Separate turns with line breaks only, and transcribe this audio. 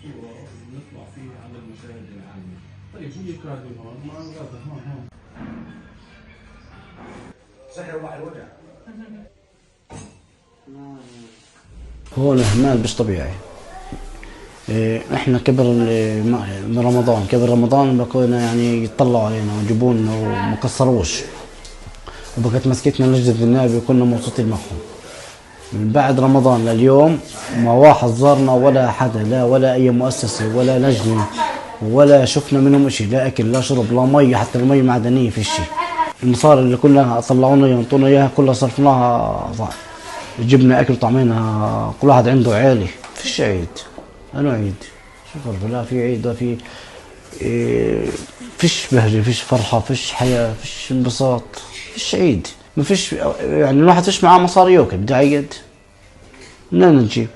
صورة ونطلع فيه على المشاهد العامة. طيب هو يكادي هون مع الغدا هون
صحي وضع الوجع.
هو الإهمال مش طبيعي. احنا كبر رمضان، كبر رمضان بقينا يعني يطلعوا علينا ويجيبوا لنا وما قصروش، وبقت مسكتنا لجنة النائب كنا مبسوطين معهم. من بعد رمضان لليوم ما واحد زارنا ولا حدا، لا ولا أي مؤسسة ولا لجنة، ولا شفنا منهم شيء، لا أكل لا شرب لا مي، حتى المي معدنية في الشيء. المصاري اللي كلها طلعونا ينطونا إياها كلها صرفناها، جبنا أكل طعمينها، كل واحد عنده عيلة. فيش عيد، أنا عيد شوف، لا في عيد ولا في فيش بهجة، فيش فرحة، فيش حياة، فيش انبساط، فيش عيد، ما فيش يعني الواحد فيش معاه مصاري يوكل بده عيد، منين نجيب؟